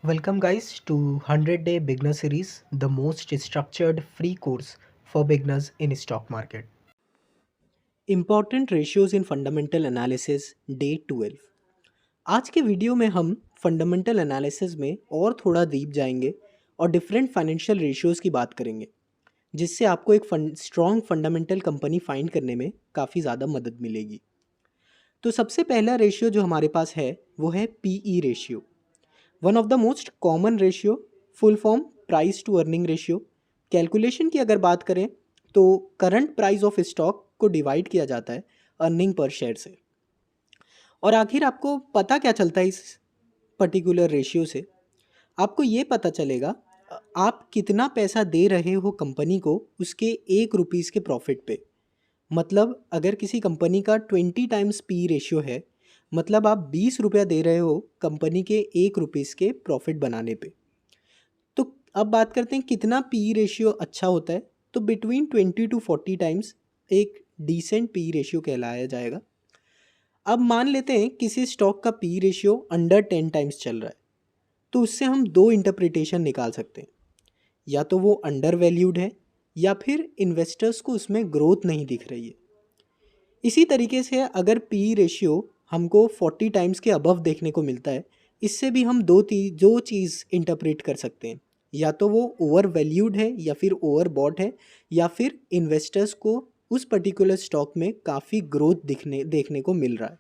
Welcome guys to 100 Day Beginner Series, the most structured free course for beginners in stock market. Important ratios in fundamental analysis day 12. आज के video में हम fundamental analysis में और थोड़ा deep जाएंगे और डिफरेंट फाइनेंशियल रेशियोज की बात करेंगे, जिससे आपको एक स्ट्रॉन्ग फंडामेंटल कंपनी फाइंड करने में काफ़ी ज़्यादा मदद मिलेगी। तो सबसे पहला रेशियो जो हमारे पास है वो है PE ratio. One of the most common ratio, full form price to earning ratio. Calculation की अगर बात करें तो करंट प्राइस ऑफ स्टॉक को डिवाइड किया जाता है अर्निंग पर शेयर से। और आखिर आपको पता क्या चलता है इस पर्टिकुलर रेशियो से? आपको ये पता चलेगा आप कितना पैसा दे रहे हो कंपनी को उसके 1 रुपीज़ के प्रॉफिट पे। मतलब अगर किसी कंपनी का 20 टाइम्स पी रेशियो है, मतलब आप 20 रुपया दे रहे हो कंपनी के 1 रुपीज़ के प्रॉफिट बनाने पे। तो अब बात करते हैं कितना पी रेशियो अच्छा होता है। तो बिटवीन 20 to 40 टाइम्स एक डिसेंट पी रेशियो कहलाया जाएगा। अब मान लेते हैं किसी स्टॉक का पी रेशियो अंडर 10 टाइम्स चल रहा है, तो उससे हम दो इंटरप्रिटेशन निकाल सकते हैं। या तो वो अंडर वैल्यूड है या फिर इन्वेस्टर्स को उसमें ग्रोथ नहीं दिख रही है। इसी तरीके से अगर पी रेशियो हमको 40 टाइम्स के अबव देखने को मिलता है, इससे भी हम दो चीज़ इंटरप्रेट कर सकते हैं। या तो वो ओवर वैल्यूड है या फिर ओवर बॉट है, या फिर इन्वेस्टर्स को उस पर्टिकुलर स्टॉक में काफ़ी ग्रोथ देखने को मिल रहा है।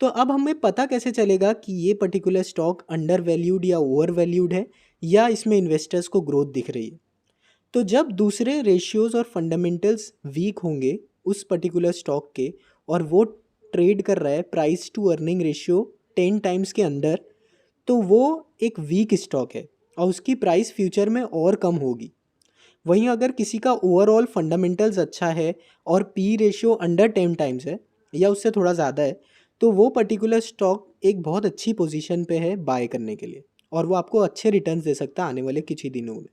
तो अब हमें पता कैसे चलेगा कि ये पर्टिकुलर स्टॉक अंडर वैल्यूड या ओवर वैल्यूड है, या इसमें इन्वेस्टर्स को ग्रोथ दिख रही है? तो जब दूसरे रेशियोज और फंडामेंटल्स वीक होंगे उस पर्टिकुलर स्टॉक के, और वो ट्रेड कर रहा है price to earning ratio 10 times के अंदर, तो वो एक वीक स्टॉक है और उसकी प्राइस फ्यूचर में और कम होगी। वहीं अगर किसी का ओवरऑल फंडामेंटल्स अच्छा है और पी रेशियो अंडर 10 टाइम्स है या उससे थोड़ा ज़्यादा है, तो वो पर्टिकुलर स्टॉक एक बहुत अच्छी पोजीशन पे है बाय करने के लिए, और वो आपको अच्छे रिटर्न्स दे सकता है आने वाले कुछ ही दिनों में।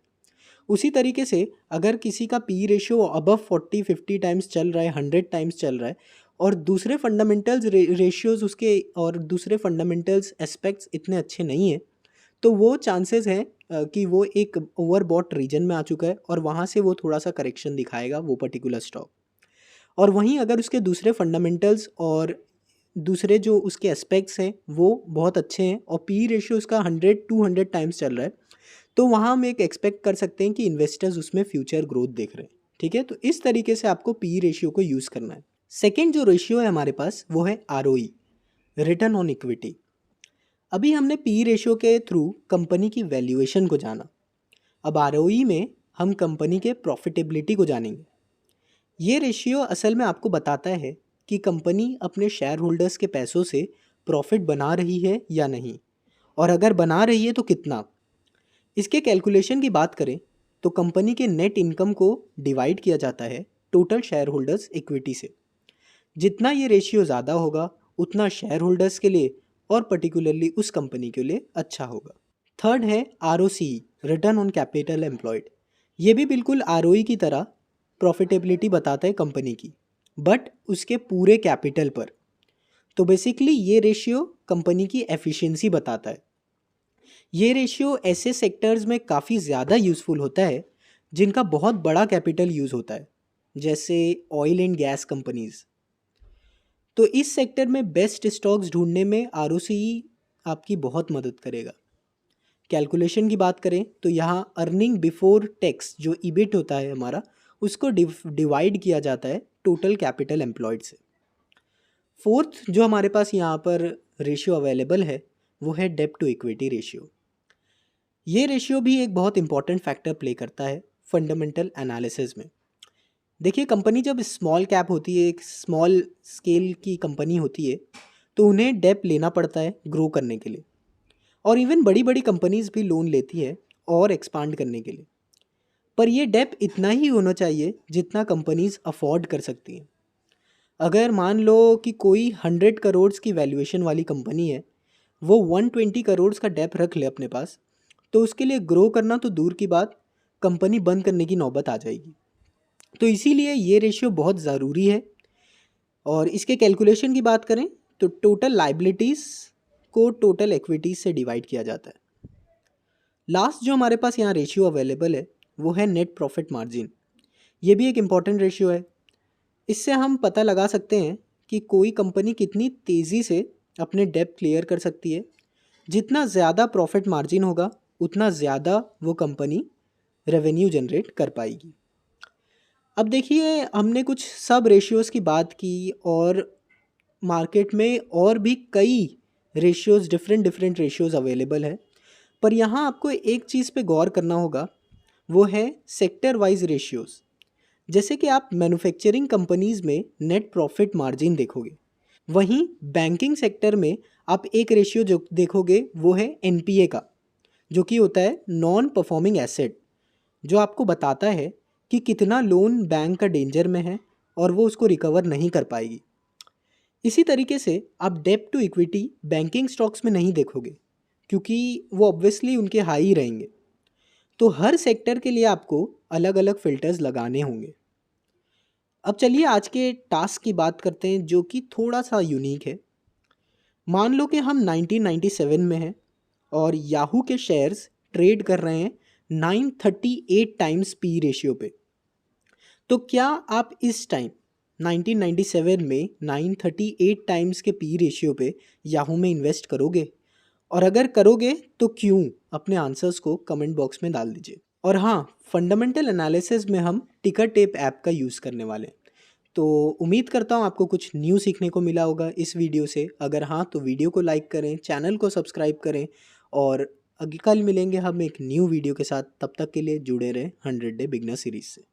उसी तरीके से अगर किसी का पी रेशियो अबव 40-50 टाइम्स चल रहा है, 100 टाइम्स चल रहा है, और दूसरे फंडामेंटल्स रेशियोज उसके और दूसरे फंडामेंटल्स एस्पेक्ट्स इतने अच्छे नहीं हैं, तो वो चांसेस हैं कि वो एक ओवरबॉट रीजन में आ चुका है और वहाँ से वो थोड़ा सा करेक्शन दिखाएगा वो पर्टिकुलर स्टॉक। और वहीं अगर उसके दूसरे फंडामेंटल्स और दूसरे जो उसके एस्पेक्ट्स हैं वो बहुत अच्छे हैं और पी रेशियो उसका 100-200 टाइम्स चल रहा है, तो वहाँ हम एक एक्सपेक्ट कर सकते हैं कि इन्वेस्टर्स उसमें फ्यूचर ग्रोथ देख रहे हैं। ठीक है, तो इस तरीके से आपको पी रेशियो को यूज़ करना है। सेकेंड जो रेशियो है हमारे पास वो है आरओई, रिटर्न ऑन इक्विटी। अभी हमने पी रेशियो के थ्रू कंपनी की वैल्यूएशन को जाना। अब आरओई में हम कंपनी के प्रॉफिटेबिलिटी को जानेंगे। ये रेशियो असल में आपको बताता है कि कंपनी अपने शेयर होल्डर्स के पैसों से प्रॉफिट बना रही है या नहीं, और अगर बना रही है तो कितना। इसके कैलकुलेशन की बात करें तो कंपनी के नेट इनकम को डिवाइड किया जाता है टोटल शेयर होल्डर्स इक्विटी से। जितना ये रेशियो ज़्यादा होगा उतना शेयर होल्डर्स के लिए और पर्टिकुलरली उस कंपनी के लिए अच्छा होगा। थर्ड है ROC, return on capital employed. ये भी बिल्कुल आरओई की तरह प्रॉफिटेबिलिटी बताता है कंपनी की, बट उसके पूरे कैपिटल पर। तो बेसिकली ये रेशियो कंपनी की एफिशिएंसी बताता है। ये रेशियो ऐसे सेक्टर्स में काफ़ी ज़्यादा यूज़फुल होता है जिनका बहुत बड़ा कैपिटल यूज़ होता है, जैसे ऑयल एंड गैस कंपनीज़। तो इस सेक्टर में बेस्ट स्टॉक्स ढूंढने में आरओसी आपकी बहुत मदद करेगा। कैलकुलेशन की बात करें तो यहाँ अर्निंग बिफोर टैक्स जो ईबिट होता है हमारा, उसको डिवाइड किया जाता है टोटल कैपिटल एम्प्लॉयड से। फोर्थ जो हमारे पास यहाँ पर रेशियो अवेलेबल है वो है डेब्ट टू इक्विटी रेशियो। ये रेशियो भी एक बहुत इंपॉर्टेंट फैक्टर प्ले करता है फंडामेंटल एनालिसिस में। देखिए, कंपनी जब स्मॉल कैप होती है, एक स्मॉल स्केल की कंपनी होती है, तो उन्हें डेप लेना पड़ता है ग्रो करने के लिए, और इवन बड़ी बड़ी कंपनीज भी लोन लेती है और एक्सपांड करने के लिए। पर ये डेप इतना ही होना चाहिए जितना कंपनीज अफोर्ड कर सकती हैं। अगर मान लो कि कोई 100 करोड़ की वैल्यूएशन वाली कंपनी है, वो 120 करोड़ का डेप रख ले अपने पास, तो उसके लिए ग्रो करना तो दूर की बात, कंपनी बंद करने की नौबत आ जाएगी। तो इसीलिए ये रेशियो बहुत ज़रूरी है। और इसके कैलकुलेशन की बात करें तो टोटल लाइबिलिटीज़ को टोटल इक्विटीज़ से डिवाइड किया जाता है। लास्ट जो हमारे पास यहाँ रेशियो अवेलेबल है वो है नेट प्रॉफिट मार्जिन। ये भी एक इम्पॉर्टेंट रेशियो है। इससे हम पता लगा सकते हैं कि कोई कंपनी कितनी तेज़ी से अपने डेब्ट क्लियर कर सकती है। जितना ज़्यादा प्रॉफिट मार्जिन होगा उतना ज़्यादा वो कंपनी रेवेन्यू जनरेट कर पाएगी। अब देखिए, हमने कुछ सब रेशियोज़ की बात की और मार्केट में और भी कई ratios, different different ratios available है। पर यहाँ आपको एक चीज़ पे गौर करना होगा, वो है सेक्टर वाइज रेशियोज़। जैसे कि आप मैन्युफैक्चरिंग कंपनीज़ में नेट प्रॉफिट मार्जिन देखोगे, वहीं बैंकिंग सेक्टर में आप एक रेशियो जो देखोगे वो है एनपीए का, जो कि होता है नॉन परफॉर्मिंग एसेट, जो आपको बताता है कि कितना लोन बैंक का डेंजर में है और वो उसको रिकवर नहीं कर पाएगी। इसी तरीके से आप डेब्ट टू इक्विटी बैंकिंग स्टॉक्स में नहीं देखोगे, क्योंकि वो ऑब्वियसली उनके हाई ही रहेंगे। तो हर सेक्टर के लिए आपको अलग अलग फिल्टर्स लगाने होंगे। अब चलिए आज के टास्क की बात करते हैं, जो कि थोड़ा सा यूनिक है। मान लो कि हम 1997 में हैं और याहू के शेयर्स ट्रेड कर रहे हैं 938 टाइम्स पी रेशियो पे। तो क्या आप इस टाइम 1997 में 938 टाइम्स के पी रेशियो पे याहू में इन्वेस्ट करोगे? और अगर करोगे तो क्यों? अपने आंसर्स को कमेंट बॉक्स में डाल दीजिए। और हाँ, फंडामेंटल एनालिसिस में हम टिकर टेप ऐप का यूज़ करने वाले हैं। तो उम्मीद करता हूँ आपको कुछ न्यू सीखने को मिला होगा इस वीडियो से। अगर हाँ, तो वीडियो को लाइक करें, चैनल को सब्सक्राइब करें और कल मिलेंगे हम एक न्यू वीडियो के साथ। तब तक के लिए जुड़े रहें 100 डे बिगनर सीरीज से।